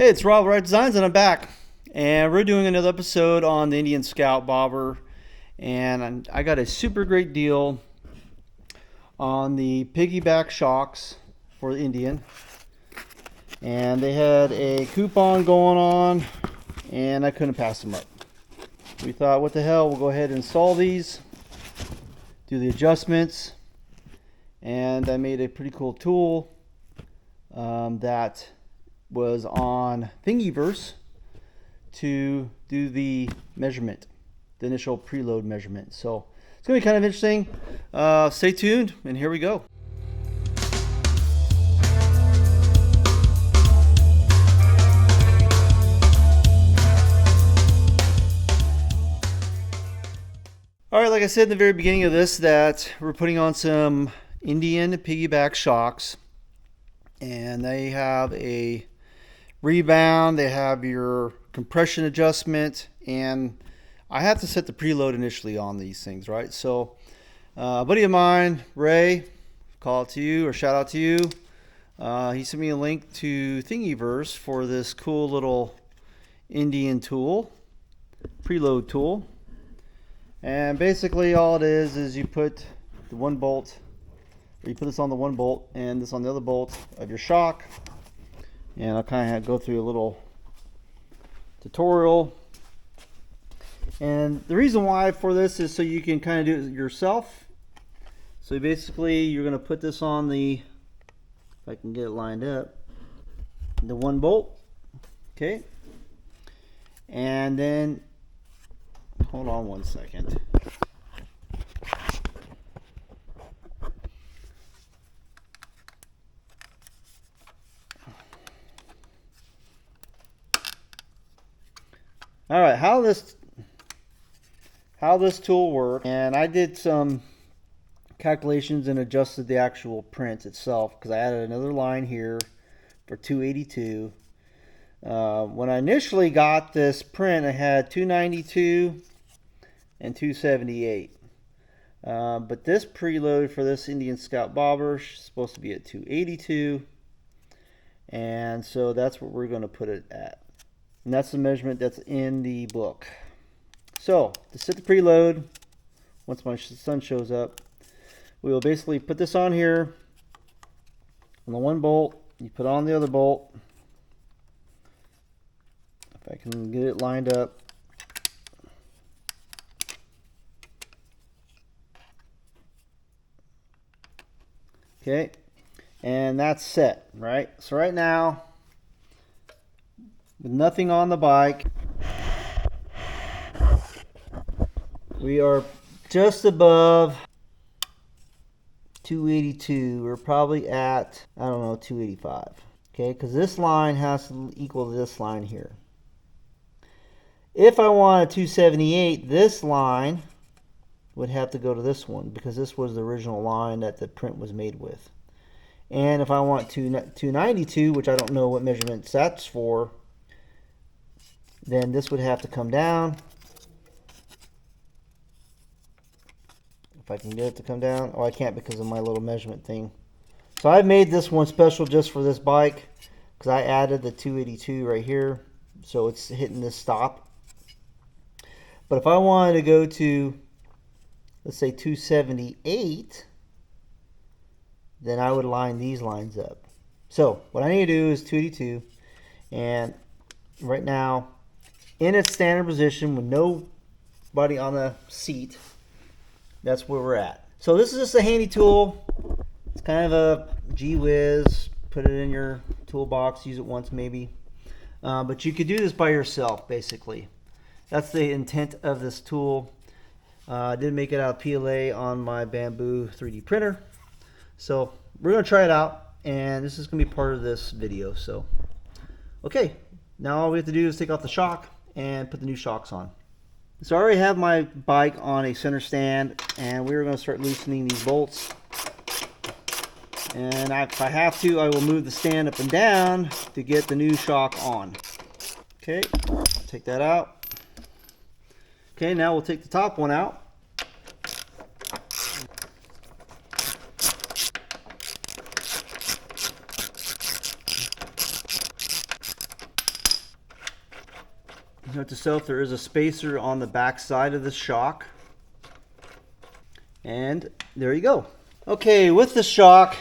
Hey, it's Rob, Reyff Designs, and I'm back. And we're doing another episode on the Indian Scout Bobber. And I got a super great deal on the piggyback shocks for the Indian. And they had a coupon going on, and I couldn't pass them up. We thought, what the hell, we'll go ahead and install these, do the adjustments. And I made a pretty cool tool that was on Thingiverse to do the measurement, the initial preload measurement. So it's going to be kind of interesting. Stay tuned, and here we go. All right, like I said in the very beginning of this, that we're putting on some Indian piggyback shocks, and they have a rebound, they have your compression adjustment, and I have to set the preload initially on these things, right? So a buddy of mine, Ray, call out to you or shout out to you, he sent me a link to Thingiverse for this cool little Indian tool, preload tool. And basically all it is you put the one bolt, or you put this on the one bolt and this on the other bolt of your shock. And I'll kind of go through a little tutorial. And the reason why for this is so you can kind of do it yourself. So basically you're going to put this on the, if I can get it lined up, the one bolt. Okay. And then, hold on one second. All right, how this tool works, and I did some calculations and adjusted the actual print itself because I added another line here for 282. When I initially got this print, I had 292 and 278. But this preload for this Indian Scout Bobber is supposed to be at 282, and so that's what we're going to put it at. And that's the measurement that's in the book. So to set the preload, once my sun shows up, we will basically put this on here on the one bolt. You put on the other bolt. If I can get it lined up. Okay, and that's set, right? So right now, with nothing on the bike, we are just above 282. We're probably at, I don't know, 285. Okay, because this line has to equal this line here. If I want a 278, this line would have to go to this one because this was the original line that the print was made with. And if I want 292, which I don't know what measurements that's for, then this would have to come down. If I can get it to come down. Oh, I can't because of my little measurement thing. So I made this one special just for this bike because I added the 282 right here. So it's hitting this stop. But if I wanted to go to, let's say 278, then I would line these lines up. So what I need to do is 282, and right now in its standard position with nobody on the seat, that's where we're at. So this is just a handy tool. It's kind of a gee whiz, put it in your toolbox, use it once maybe, but you could do this by yourself basically. That's the intent of this tool. I did make it out of PLA on my bamboo 3D printer. So we're going to try it out, and this is going to be part of this video. So, okay, now all we have to do is take off the shock and put the new shocks on. So I already have my bike on a center stand, and we're going to start loosening these bolts. And if I have to, I will move the stand up and down to get the new shock on. Okay, take that out. Okay, now we'll take the top one out. Note to self, there is a spacer on the back side of the shock. And there you go. Okay, with the shock,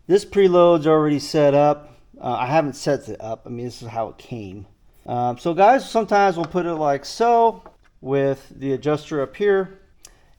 this preload's already set up. I haven't set it up. I mean, this is how it came. So guys, sometimes we'll put it like so with the adjuster up here.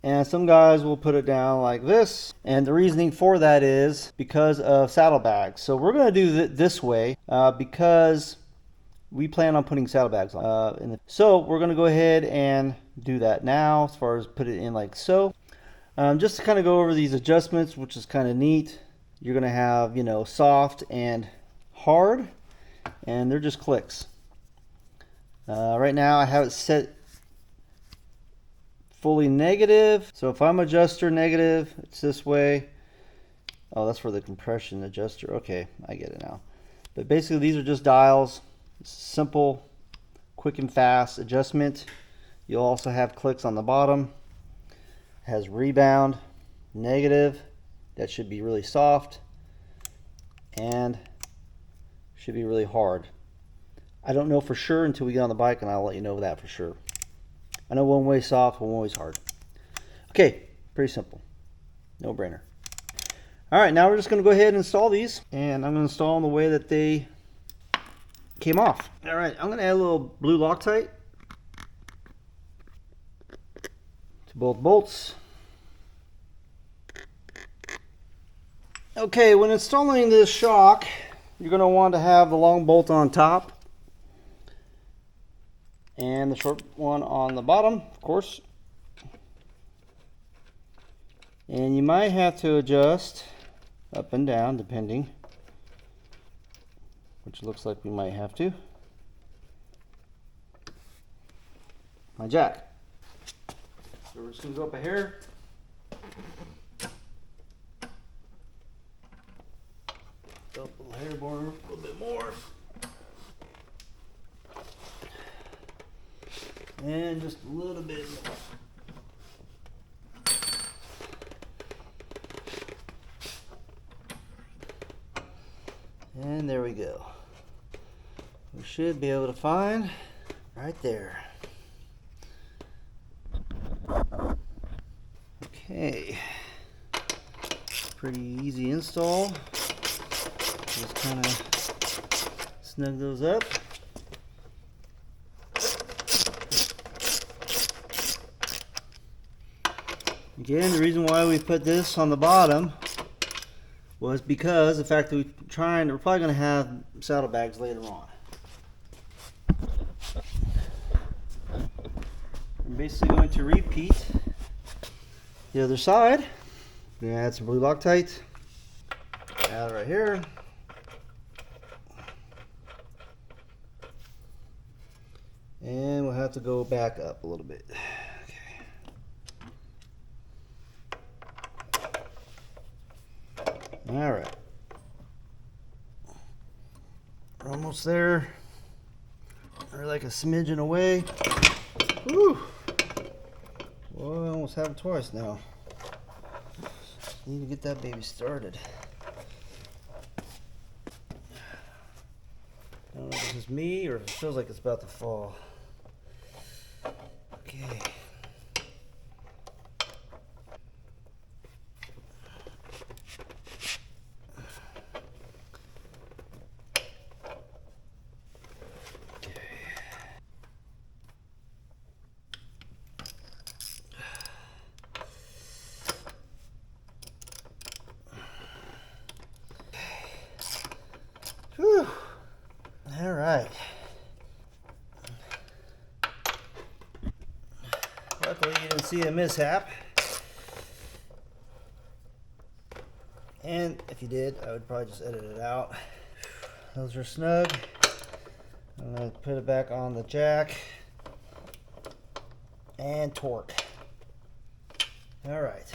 And some guys will put it down like this. And the reasoning for that is because of saddlebags. So we're going to do it this way because we plan on putting saddlebags on. So we're going to go ahead and do that now as far as put it in like so. Just to kind of go over these adjustments, which is kind of neat. You're going to have, you know, soft and hard, and they're just clicks. Right now I have it set fully negative. So if I'm adjuster negative, it's this way. Oh, that's for the compression adjuster. Okay, I get it now. But basically these are just dials. Simple, quick and fast adjustment. You'll also have clicks on the bottom. It has rebound, negative. That should be really soft. And should be really hard. I don't know for sure until we get on the bike, and I'll let you know that for sure. I know one way soft, one way's hard. Okay, pretty simple. No brainer. All right, now we're just going to go ahead and install these, and I'm going to install them the way that they came off. All right, I'm going to add a little blue Loctite to both bolts. Okay, when installing this shock, you're going to want to have the long bolt on top and the short one on the bottom, of course. And you might have to adjust up and down depending, which looks like we might have to. My jack. So we're just going to go up a hair. Up a little hair more, a little bit more. And just a little bit more. And there we go. We should be able to find right there. Okay. Pretty easy install. Just kind of snug those up. Again, the reason why we put this on the bottom was because the fact that we're probably going to have saddlebags later on. I'm basically going to repeat the other side. I'm going to add some blue Loctite. Add it right here. And we'll have to go back up a little bit. All right, we're almost there. We're like a smidgen away. Woo! Well, I almost have it twice now. Need to get that baby started. I don't know if this is me or if it feels like it's about to fall. Okay. Whew. All right. Luckily you didn't see a mishap. And if you did, I would probably just edit it out. Those are snug. I'm going to put it back on the jack and torque. All right.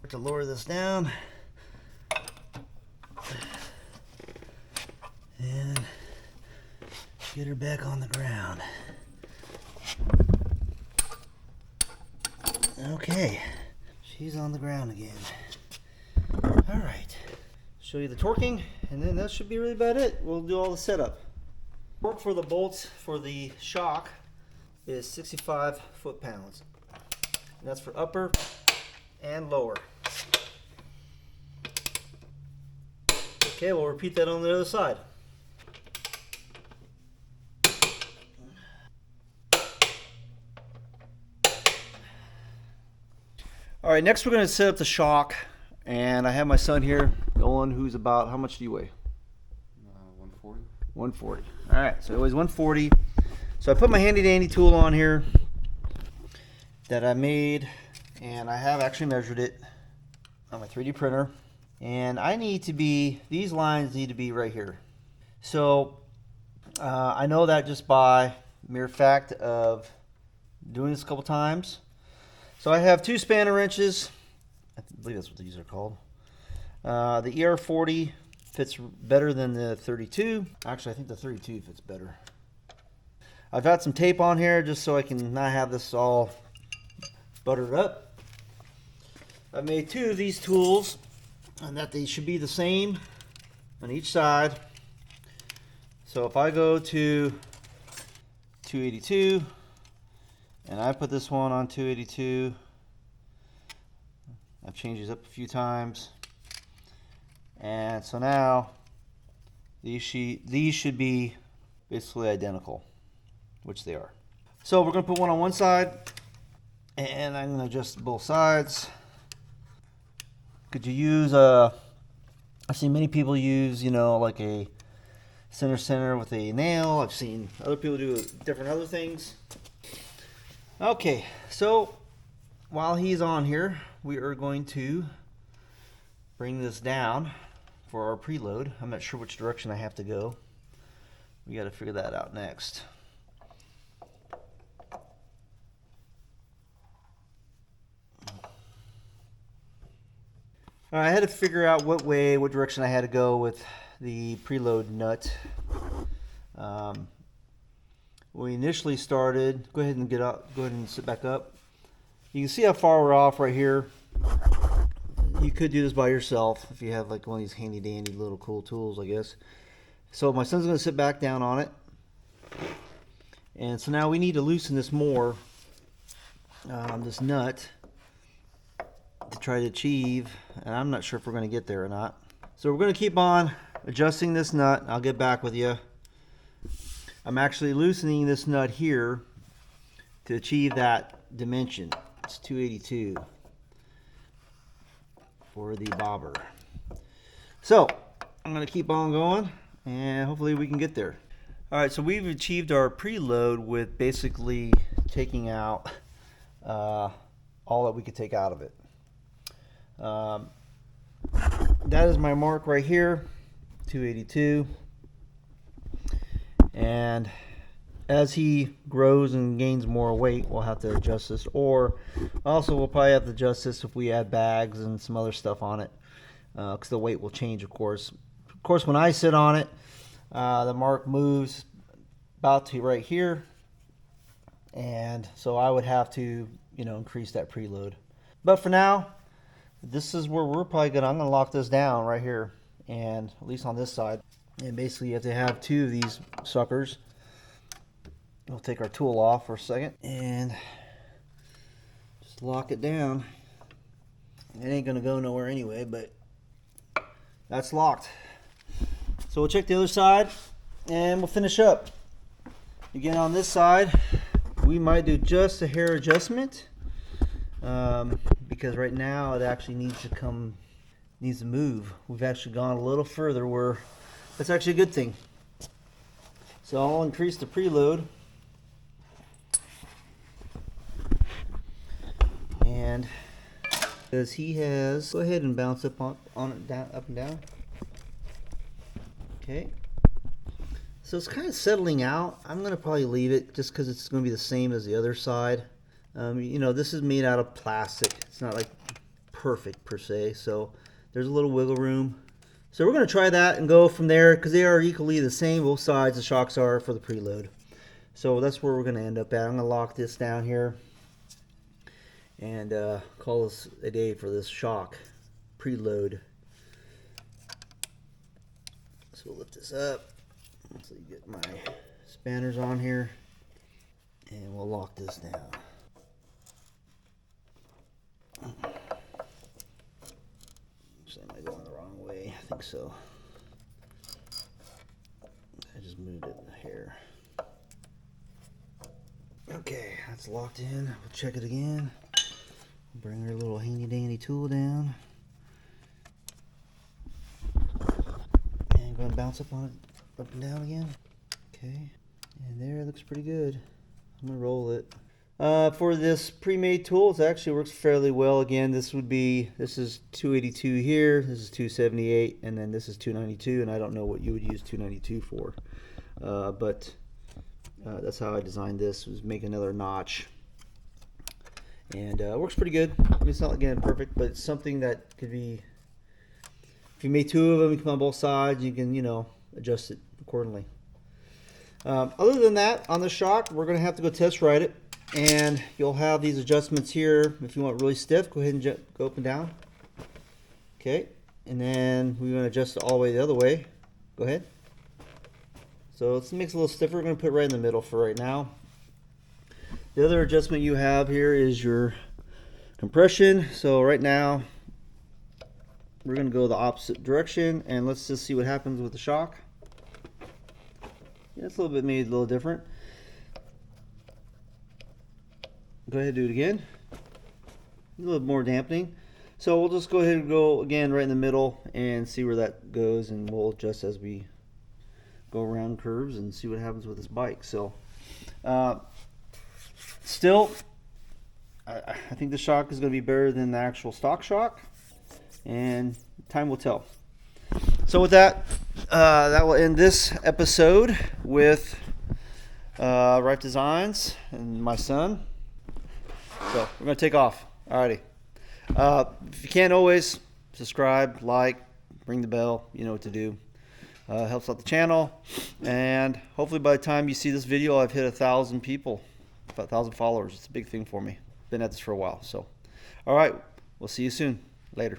To lower this down and get her back on the ground. Okay, she's on the ground again. All right, show you the torquing, and then that should be really about it. We'll do all the setup. Torque for the bolts for the shock is 65 foot-pounds. And that's for upper and lower. Okay, we'll repeat that on the other side. All right, next we're going to set up the shock, and I have my son here, Nolan, who's about, how much do you weigh? 140. 140. All right, so it weighs 140. So I put my handy dandy tool on here that I made, and I have actually measured it on my 3D printer. And I need to be, these lines need to be right here. So I know that just by mere fact of doing this a couple times. So I have 2 spanner wrenches. I believe that's what these are called. The ER40 fits better than the 32. Actually, I think the 32 fits better. I've got some tape on here just so I can not have this all buttered up. I've made 2 of these tools, and that they should be the same on each side. So if I go to 282 and I put this one on 282, I've changed these up a few times, and so now these should be basically identical, which they are. So we're going to put one on one side, and I'm going to adjust both sides. Could you use I've seen many people use, like a center with a nail. I've seen other people do different other things. Okay, so while he's on here, we are going to bring this down for our preload. I'm not sure which direction I have to go. We got to figure that out next. I had to figure out what direction I had to go with the preload nut. When we initially started, go ahead and sit back up. You can see how far we're off right here. You could do this by yourself if you have like one of these handy dandy little cool tools, I guess. So my son's going to sit back down on it. And so now we need to loosen this more, this nut, to try to achieve, and I'm not sure if we're going to get there or not. So we're going to keep on adjusting this nut. I'll get back with you. I'm actually loosening this nut here to achieve that dimension. It's 282 for the bobber. So I'm going to keep on going, and hopefully we can get there. All right, so we've achieved our preload with basically taking out all that we could take out of it. That is my mark right here, 282. And as he grows and gains more weight, we'll have to adjust this, or also we'll probably have to adjust this if we add bags and some other stuff on it, because the weight will change, of course. Of course, when I sit on it, the mark moves about to right here, and so I would have to, increase that preload. But for now, this is where we're probably I'm gonna lock this down right here, and at least on this side. And basically you have to have 2 of these suckers. We'll take our tool off for a second and just lock it down. It ain't gonna go nowhere anyway, but that's locked. So we'll check the other side and we'll finish up. Again, on this side, we might do just a hair adjustment, because right now it actually needs to move. We've actually gone a little further where that's actually a good thing. So I'll increase the preload, and as he has, go ahead and bounce up on it, down, up and down. Okay. So it's kind of settling out. I'm going to probably leave it just because it's going to be the same as the other side. This is made out of plastic. It's not like perfect per se, so there's a little wiggle room. So we're going to try that and go from there, because they are equally the same, both sides, the shocks are, for the preload. So that's where we're going to end up at. I'm going to lock this down here and call this a day for this shock preload. So we'll lift this up. So you get my spanners on here. And we'll lock this down. Am I going the wrong way? I think so. I just moved it a hair. Okay, that's locked in. We'll check it again. Bring our little handy dandy tool down. And go and bounce up on it, up and down again. Okay, and there, it looks pretty good. I'm gonna roll it. For this pre-made tool, it actually works fairly well. Again, this is 282 here, this is 278, and then this is 292, and I don't know what you would use 292 for. But that's how I designed this, was make another notch. And it works pretty good. I mean, it's not, again, perfect, but it's something that could be, if you made two of them, you can put on both sides, you can, you know, adjust it accordingly. Other than that, on the shock, we're going to have to go test ride it. And you'll have these adjustments here. If you want it really stiff, go ahead and go up and down. Okay, and then we're going to adjust it all the way the other way. Go ahead. So it makes it a little stiffer. We're going to put it right in the middle for right now. The other adjustment you have here is your compression. So right now, we're going to go the opposite direction, and let's just see what happens with the shock. Yeah, it's a little bit made a little different. Go ahead and do it again. A little more dampening. So we'll just go ahead and go again right in the middle and see where that goes, and we'll adjust as we go around curves and see what happens with this bike. So still, I think the shock is going to be better than the actual stock shock, and time will tell. So with that, that will end this episode with Reyff Designs and my son. So we're going to take off. Alrighty. If you can't, always subscribe, like, ring the bell. You know what to do. Helps out the channel. And hopefully by the time you see this video, I've hit 1,000 people, 1,000 followers. It's a big thing for me. Been at this for a while. So, all right. We'll see you soon. Later.